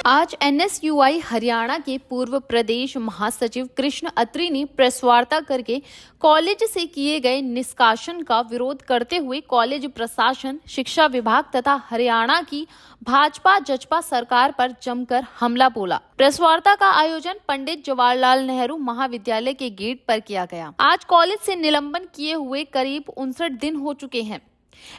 आज एनएसयूआई हरियाणा के पूर्व प्रदेश महासचिव कृष्ण अत्री ने प्रेस वार्ता करके कॉलेज से किए गए निष्कासन का विरोध करते हुए कॉलेज प्रशासन, शिक्षा विभाग तथा हरियाणा की भाजपा जजपा सरकार पर जमकर हमला बोला। प्रेस वार्ता का आयोजन पंडित जवाहरलाल नेहरू महाविद्यालय के गेट पर किया गया। आज कॉलेज से निलंबन किए हुए करीब 59 दिन हो चुके हैं।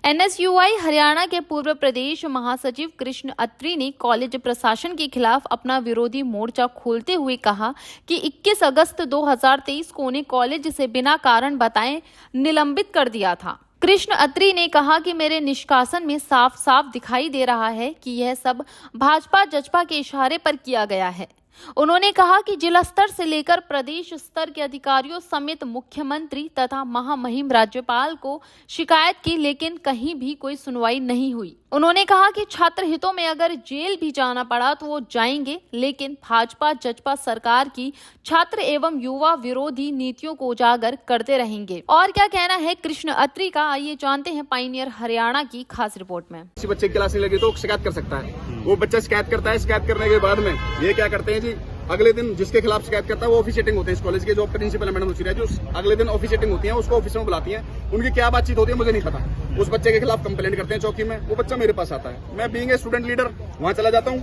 एनएसयूआई हरियाणा के पूर्व प्रदेश महासचिव कृष्ण अत्री ने कॉलेज प्रशासन के खिलाफ अपना विरोधी मोर्चा खोलते हुए कहा कि 21 अगस्त 2023 को उन्हें कॉलेज से बिना कारण बताए निलंबित कर दिया था। कृष्ण अत्री ने कहा कि मेरे निष्कासन में साफ साफ दिखाई दे रहा है कि यह सब भाजपा जजपा के इशारे पर किया गया है। उन्होंने कहा कि जिला स्तर से लेकर प्रदेश स्तर के अधिकारियों समेत मुख्यमंत्री तथा महामहिम राज्यपाल को शिकायत की, लेकिन कहीं भी कोई सुनवाई नहीं हुई। उन्होंने कहा कि छात्र हितों में अगर जेल भी जाना पड़ा तो वो जाएंगे, लेकिन भाजपा जजपा सरकार की छात्र एवं युवा विरोधी नीतियों को उजागर करते रहेंगे। और क्या कहना है कृष्ण अत्री का, आइए जानते हैं पायनियर हरियाणा की खास रिपोर्ट में। किसी बच्चे की क्लास नहीं लगी तो शिकायत कर सकता है। वो बच्चा शिकायत करता है, शिकायत करने के बाद में ये क्या करते हैं जी, अगले दिन जिसके खिलाफ शिकायत करता है वो ऑफिशिएटिंग होते हैं। इस कॉलेज के जो प्रिंसिपल मैडम है जो अगले दिन ऑफिशिएटिंग होती है, उसको ऑफिस में बुलाती है। उनकी क्या बातचीत होती है मुझे नहीं पता। उस बच्चे के खिलाफ कंप्लेंट करते हैं चौकी में। वो बच्चा मेरे पास आता है, मैं बीइंग ए स्टूडेंट लीडर वहां चला जाता हूँ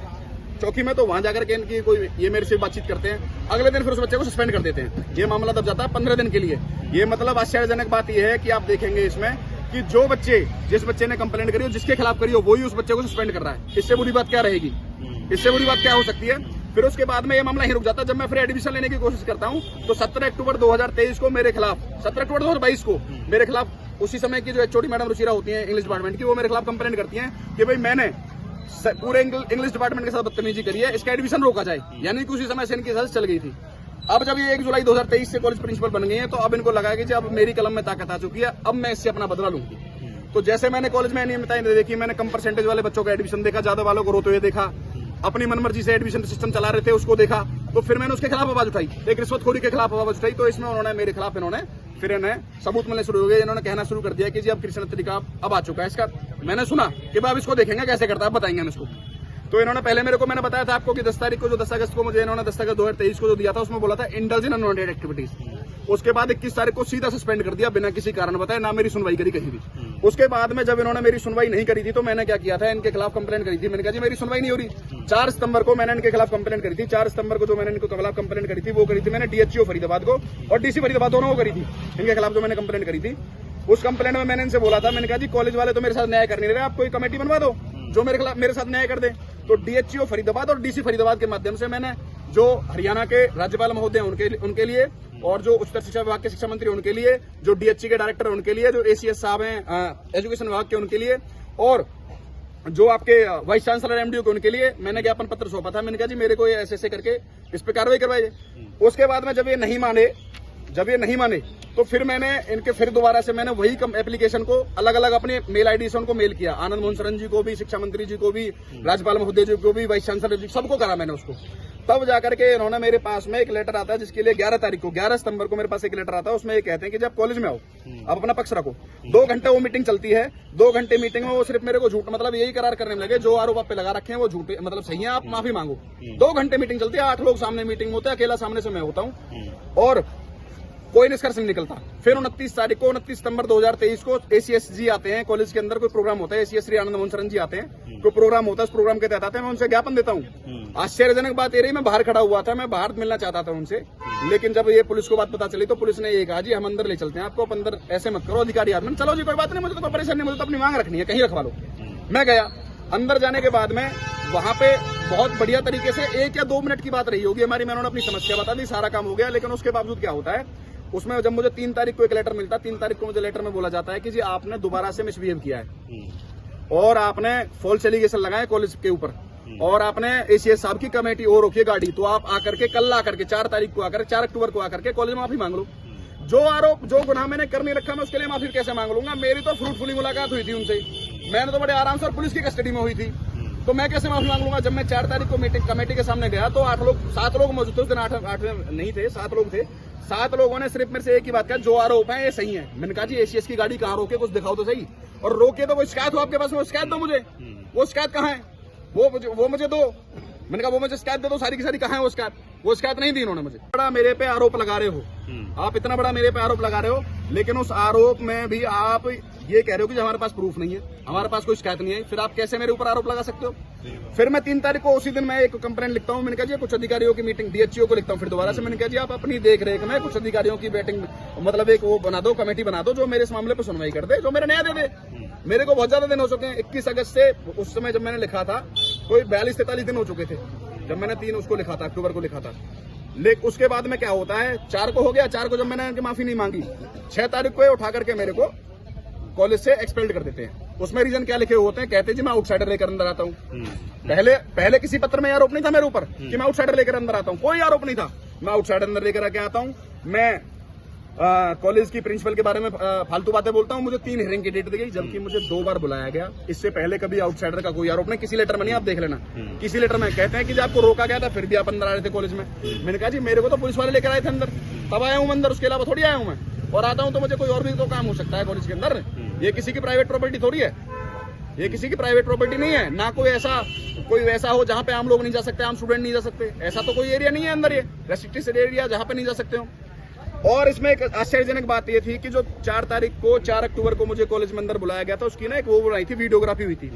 चौकी में, तो वहां जाकर के इनकी कोई ये मेरे से बातचीत करते हैं। अगले दिन फिर उस बच्चे को सस्पेंड कर देते हैं। ये मामला तब जाता है 15 दिन के लिए। ये मतलब आश्चर्यजनक बात यह है कि आप देखेंगे इसमें कि जो बच्चे जिस बच्चे ने कंप्लेंट करी हो, जिसके खिलाफ करी हो, वही उस बच्चे को सस्पेंड कर रहा है। इससे बुरी बात क्या रहेगी? इससे बुरी बात क्या हो सकती है? फिर उसके बाद में ये मामला ही रुक जाता है। जब मैं फिर एडमिशन लेने की कोशिश करता हूं तो 17 अक्टूबर 2023 को मेरे खिलाफ, 17 अक्टूबर 2022 को मेरे खिलाफ उसी समय की जो एचओडी मैडम रुचिरा होती है इंग्लिश डिपार्टमेंट की, वो मेरे खिलाफ कंप्लेंट करती हैं कि भाई मैंने पूरे इंग्लिश डिपार्टमेंट के साथ बदतमीजी करी है, इसका एडमिशन रोका जाए। यानी कि उसी समय से इनकी साजिश चल गई थी। अब जब ये 1 जुलाई 2023 से कॉलेज प्रिंसिपल बन गई है तो अब इनको लगा कि अब मेरी कलम में ताकत आ चुकी है, अब मैं इससे अपना बदला लूंगी। तो जैसे मैंने कॉलेज में अनियमितताएं देखी, मैंने कम परसेंटेज वाले बच्चों का एडमिशन देखा, ज्यादा वालों को रोते हुए देखा, अपनी मनमर्जी से एडमिशन सिस्टम चला रहे थे उसको देखा, तो फिर मैंने उसके खिलाफ आवाज उठाई, एक रिश्वतखोरी के खिलाफ आवाज उठाई। तो इसमें उन्होंने मेरे खिलाफ फिर इन्हें सबूत मिलने शुरू हो गए। इन्होंने कहना शुरू कर दिया कि जी अब कृष्ण अत्री का अब आ चुका है इसका। मैंने सुना कि अब इसको देखेंगे कैसे करता है, बताएंगे हम इसको। तो इन्होंने पहले मैंने बताया था आपको कि 10 तारीख को, जो 10 अगस्त को मुझे इन्होंने 10 अगस्त 2023 को जो दिया था, उसमें बोला था इंडल्ज इन अनवांटेड एक्टिविटीज। उसके बाद 21 तारीख को सीधा सस्पेंड कर दिया बिना किसी कारण बताए, ना मेरी सुनवाई करी कहीं भी। उसके बाद में जब इन्होंने मेरी सुनवाई नहीं करी थी तो मैंने क्या किया था, इनके खिलाफ कंप्लेंट करी थी। मैंने कहा जी मेरी सुनवाई नहीं हो रही। 4 सितंबर को मैंने इनके खिलाफ कंप्लेंट करी थी। 4 सितंबर को जो मैंने इनके खिलाफ कंप्लेंट करी थी वो करी थी मैंने डीएचओ फरीदाबाद को और डीसी फरीदाबाद दोनों को करी थी। इनके खिलाफ जो मैंने कंप्लेंट करी थी, उस कंप्लेंट में मैंने इनसे बोला था, मैंने कहा जी कॉलेज वाले तो मेरे साथ न्याय कर नहीं रहे, आप कोई कमेटी बनवा दो जो मेरे साथ न्याय कर दे। तो डीएचओ फरीदाबाद और डीसी फरीदाबाद के माध्यम से मैंने जो हरियाणा के राज्यपाल महोदय उनके लिए और जो उच्चतर शिक्षा विभाग के शिक्षा मंत्री उनके लिए, जो डीएचई के डायरेक्टर उनके लिए, जो एसीएस साहब हैं एजुकेशन विभाग के उनके लिए, और जो आपके वाइस चांसलर एमडीओ के उनके लिए मैंने ज्ञापन पत्र सौंपा था। मैंने कहा जी मेरे को ये ऐसे करके इस पे कार्रवाई करवाइए। उसके बाद में जब ये नहीं माने तो फिर मैंने इनके फिर दोबारा से मैंने वही एप्लीकेशन को अलग अलग अपने मेल आईडी से उनको मेल किया। आनंद मोहन सरन जी को भी, शिक्षा मंत्री जी को भी, राज्यपाल महोदय जी को भी, वाइस चांसलर जी, सबको करा मैंने उसको। तब जाकर के इन्होंने मेरे पास में एक लेटर आता है जिसके लिए 11 सितंबर को मेरे पास एक लेटर आता है। उसमें ये कहते हैं कि जब कॉलेज में आओ अब अपना पक्ष रखो। 2 घंटे वो मीटिंग चलती है। 2 घंटे मीटिंग में वो सिर्फ मेरे को झूठ मतलब यही करार करने लगे, जो आरोप आप पे लगा रखे हैं वो झूठे मतलब सही है, आप माफी मांगो। 2 घंटे मीटिंग चलती है, 8 लोग सामने मीटिंग में होते हैं, अकेला सामने से मैं होता हूँ और कोई निष्कर्ष नहीं निकलता। फिर 29 सितंबर 2023 को एसीएस जी आते हैं कॉलेज के अंदर, कोई प्रोग्राम होता है, एसीएस श्री आनंद मोहन सरन जी आते हैं, कोई प्रोग्राम होता है, उस प्रोग्राम के तहत आते हैं, मैं उनसे ज्ञापन देता हूँ। आश्चर्यजनक बात ये रही, मैं बाहर खड़ा हुआ था, मैं बाहर मिलना चाहता था उनसे, लेकिन जब ये पुलिस को बात पता चली तो पुलिस ने ये कहा जी हम अंदर ले चलते हैं आपको, अंदर ऐसे मत करो अधिकारी आदमी। चलो जी कोई बात नहीं, मुझे तो कोई परेशानी नहीं, मुझे तो अपनी मांग रखनी है, कहीं रखवा लो। मैं गया अंदर, जाने के बाद में वहां पे बहुत बढ़िया तरीके से 1 या 2 मिनट की बात रही होगी हमारी, मैंने अपनी समस्या बता दी, सारा काम हो गया। लेकिन उसके बावजूद क्या होता है, उसमें जब मुझे 3 तारीख को एक लेटर मिलता है, 3 तारीख को मुझे लेटर में बोला जाता है कि जी आपने दोबारा से मिसबिहेव किया है और आपने फॉल्स एलिगेशन लगाए कॉलेज के ऊपर और आपने एसीएस साहब की कमेटी और रोकी गाड़ी, तो आप आकर के कल आकर के 4 तारीख को आकर 4 अक्टूबर को आकर के कॉलेज में माफी मांग लो। जो आरोप जो गुनाह मैंने कर नहीं रखा मैं उसके लिए माफी कैसे मांग लूंगा? मेरी तो फ्रूटफुली मुलाकात हुई थी उनसे, मैंने तो बड़े आराम से और पुलिस की कस्टडी में हुई थी, तो मैं कैसे माफी मांग लूंगा? जब मैं 4 तारीख को मीटिंग कमेटी के सामने गया तो 7 लोग मौजूद थे उस दिन, 8 नहीं थे, 7 लोग थे। 7 लोगों ने सिर्फ मेरे से एक ही बात कहा, जो आरोप है ये सही है। मैंने कहा जी एसीएस की गाड़ी कहाँ रोके, कुछ दिखाओ तो सही, और रोके तो कोई शिकायत हो आपके पास में, वो शिकायत दो मुझे। वो शिकायत कहाँ है वो मुझे दो। मैंने कहा वो मुझे शिकायत दे दो सारी की सारी, कहाँ है वो शिकायत? वो शिकायत नहीं दी इन्होंने मुझे। बड़ा मेरे पे आरोप लगा रहे हो आप, इतना बड़ा मेरे पे आरोप लगा रहे हो, लेकिन उस आरोप में भी आप ये कह रहे हो कि हमारे पास प्रूफ नहीं है, हमारे पास कोई शिकायत नहीं है, फिर आप कैसे मेरे ऊपर आरोप लगा सकते हो? फिर मैं 3 तारीख को उसी दिन मैं एक कंप्लेंट लिखता हूँ। मैंने कहा जी कुछ अधिकारियों की मीटिंग, डीएचओ को लिखता हूँ। फिर दोबारा से मैंने कहा जी आप अपनी देख रेख में कुछ अधिकारियों की बैटिंग, मतलब एक वो बना दो, कमेटी बना दो जो मेरे इस मामले पर सुनवाई कर दे, जो मेरा न्याय दे दे। मेरे को बहुत ज्यादा दिन हो चुके हैं, 21 अगस्त से उस समय जब मैंने लिखा था कोई 42-43 दिन हो चुके थे जब मैंने 3 उसको लिखा था, अक्टूबर को लिखा था। लेकिन उसके बाद में क्या होता है, 4 को हो गया, 4 को जब मैंने उनकी माफी नहीं मांगी, 6 तारीख को उठा करके मेरे को कॉलेज से एक्सपेल्ड कर देते हैं। उसमें रीजन क्या लिखे होते हैं, कहते हैं जी मैं आउटसाइडर लेकर अंदर आता हूँ। पहले किसी पत्र में आरोप नहीं था मेरे ऊपर कि मैं आउटसाइडर लेकर अंदर आता हूँ, कोई आरोप नहीं था। मैं आउटसाइडर अंदर लेकर आके आता हूँ, मैं कॉलेज की प्रिंसिपल के बारे में फालतू बातें बोलता हूँ। मुझे 3 हियरिंग की डेट दी गई, जबकि मुझे 2 बार बुलाया गया। इससे पहले कभी आउटसाइडर का कोई आरोप नहीं, किसी लेटर में नहीं, आप देख लेना। किसी लेटर में कहते हैं कि आपको रोका गया था, फिर भी आप अंदर आ रहे थे कॉलेज में। मैंने कहा जी मेरे को तो पुलिस वाले लेकर आए थे अंदर, तब आया हूँ अंदर, उसके अलावा थोड़ी आया हूँ मैं। और आता हूँ तो मुझे कोई और भी तो काम हो सकता है कॉलेज के अंदर। ये किसी की प्राइवेट प्रॉपर्टी थोड़ी है, ये किसी की प्राइवेट प्रॉपर्टी नहीं है। ना कोई वैसा हो जहाँ पे आम लोग नहीं जा सकते, आम स्टूडेंट नहीं जा सकते, ऐसा तो कोई एरिया नहीं है अंदर, ये रेस्ट्रिक्टेड एरिया जहाँ पे नहीं जा सकते हो। और इसमें एक आश्चर्यजनक बात ये थी कि जो 4 अक्टूबर को मुझे कॉलेज में अंदर बुलाया गया था, उसकी ना एक वो बनाई थी, वीडियोग्राफी हुई थी।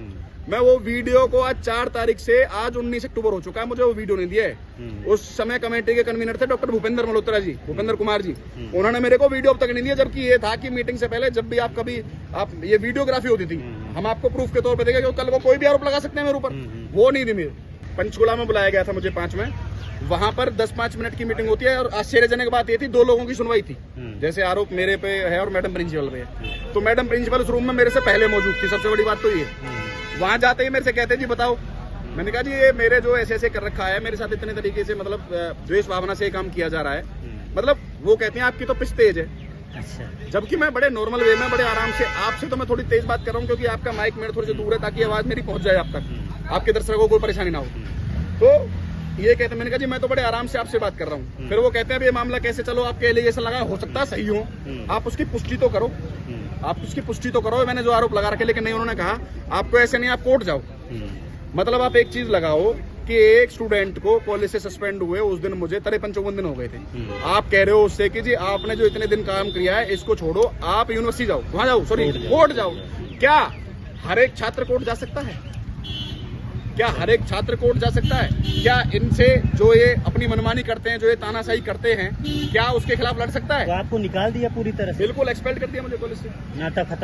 मैं वो वीडियो को आज 4 तारीख से आज 19 अक्टूबर हो चुका है, मुझे वो वीडियो नहीं दिया है। उस समय कमेटी के कन्वीनर थे डॉक्टर भूपेंद्र मल्होत्रा जी, भूपेंद्र कुमार जी, उन्होंने मेरे को वीडियो अब तक नहीं दिया। जबकि ये था कि मीटिंग से पहले जब भी आप ये वीडियोग्राफी होती थी, हम आपको प्रूफ के तौर पर देंगे, कल को कोई भी आरोप लगा सकते हैं मेरे ऊपर। वो नहीं दी मेरे। पंचकुला में बुलाया गया था मुझे 5 में, वहां पर 10-5 मिनट की मीटिंग होती है। और आश्चर्यजनक बात ये थी, 2 लोगों की सुनवाई थी, जैसे आरोप मेरे पे है और मैडम प्रिंसिपल पे है। तो मैडम प्रिंसिपल उस रूम में मेरे से पहले मौजूद थी, सबसे बड़ी बात तो ये। वहां जाते ही मेरे से कहते जी बताओ। मैंने कहा जी ये मेरे जो ऐसे कर रखा है, मेरे साथ इतने तरीके से, मतलब द्वेष भावना से काम किया जा रहा है। मतलब वो कहते हैं आपकी तो पिच तेज है। अच्छा। जबकि मैं बड़े नॉर्मल वे में, बड़े आराम से, आपसे तो मैं थोड़ी तेज बात कर रहा हूँ क्योंकि आपका माइक मेरे थोड़ी सी दूर है, ताकि आवाज मेरी पहुंच जाए आप तक, आपके दर्शकों को कोई परेशानी ना हो। तो ये कहते हैं, मैंने कहा जी मैं तो बड़े आराम से आपसे बात कर रहा हूँ। फिर वो कहते हैं ये मामला कैसे, चलो आपके एलिगेशन लगा, हो सकता है सही हो, आप उसकी पुष्टि तो करो, आप उसकी पुष्टि तो करो। मैंने जो आरोप लगा रखे, लेकिन नहीं, उन्होंने कहा आपको ऐसे नहीं, आप कोर्ट जाओ। मतलब आप एक चीज लगाओ कि एक स्टूडेंट को कॉलेज से सस्पेंड हुए उस दिन मुझे 53-54 दिन हो गए थे। आप कह रहे हो उससे कि जी आपने जो इतने दिन काम किया है इसको छोड़ो, आप यूनिवर्सिटी जाओ, वहां जाओ, सॉरी कोर्ट जाओ। क्या हर एक छात्र कोर्ट जा सकता है? क्या हर एक छात्र कोर्ट जा सकता है? क्या इनसे जो ये अपनी मनमानी करते हैं, जो ये तानाशाही करते हैं, क्या उसके खिलाफ लड़ सकता है? तो आपको निकाल दिया पूरी तरह से? बिल्कुल एक्सपेल्ड कर दिया मुझे कॉलेज से, नाता खत्म।